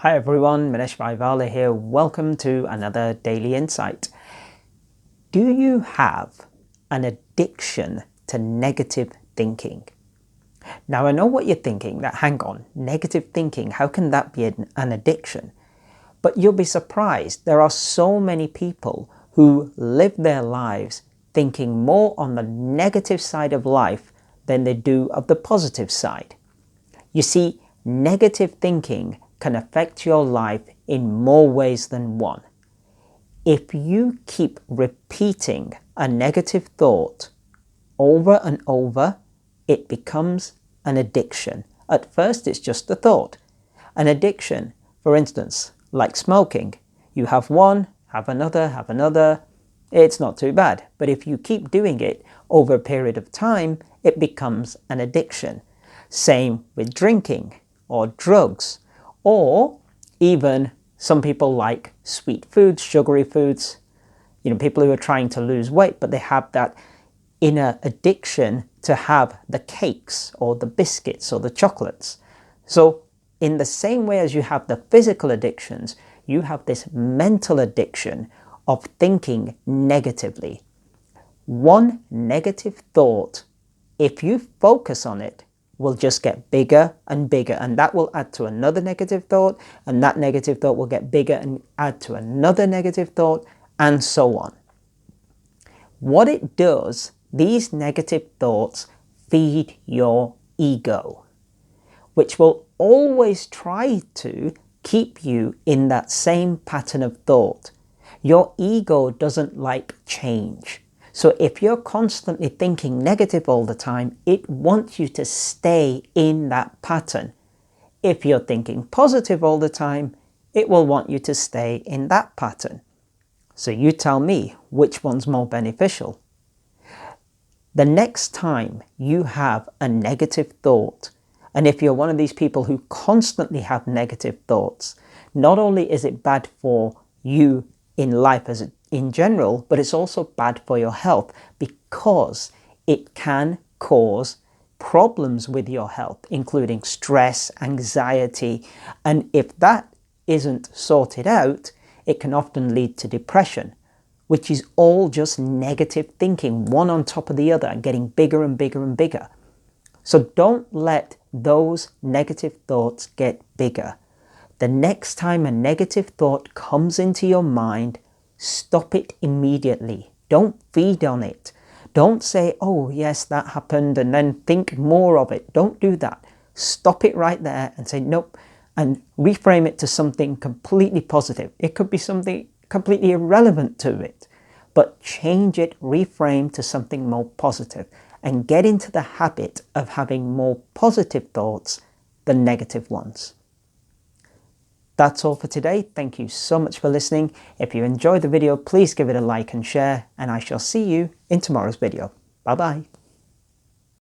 Hi everyone, Minesh Vaivala here. Welcome to another Daily Insight. Do you have an addiction to negative thinking? Now I know what you're thinking, that hang on, negative thinking, how can that be an addiction? But you'll be surprised, there are so many people who live their lives thinking more on the negative side of life than they do of the positive side. You see, negative thinking can affect your life in more ways than one. If you keep repeating a negative thought over and over, it becomes an addiction. At first, it's just a thought. An addiction, for instance, like smoking. You have one, have another. It's not too bad. But if you keep doing it over a period of time, it becomes an addiction. Same with drinking or drugs, or even some people like sweet foods, sugary foods. People who are trying to lose weight, but they have that inner addiction to have the cakes or the biscuits or the chocolates. So in the same way as you have the physical addictions, you have this mental addiction of thinking negatively. One negative thought, if you focus on it, will just get bigger and bigger, and that will add to another negative thought, and that negative thought will get bigger and add to another negative thought, and so on. What it does, these negative thoughts feed your ego, which will always try to keep you in that same pattern of thought. Your ego doesn't like change. So if you're constantly thinking negative all the time, it wants you to stay in that pattern. If you're thinking positive all the time, it will want you to stay in that pattern. So you tell me, which one's more beneficial? The next time you have a negative thought, and if you're one of these people who constantly have negative thoughts, not only is it bad for you in life in general, but it's also bad for your health because it can cause problems with your health, including stress, anxiety, and if that isn't sorted out, it can often lead to depression, which is all just negative thinking, one on top of the other, and getting bigger and bigger and bigger. So don't let those negative thoughts get bigger. The next time a negative thought comes into your mind, stop it immediately. Don't feed on it. Don't say, oh yes, that happened, and then think more of it. Don't do that. Stop it right there and say, nope, and reframe it to something completely positive. It could be something completely irrelevant to it, but change it, reframe to something more positive, and get into the habit of having more positive thoughts than negative ones. That's all for today. Thank you so much for listening. If you enjoyed the video, please give it a like and share, and I shall see you in tomorrow's video. Bye bye.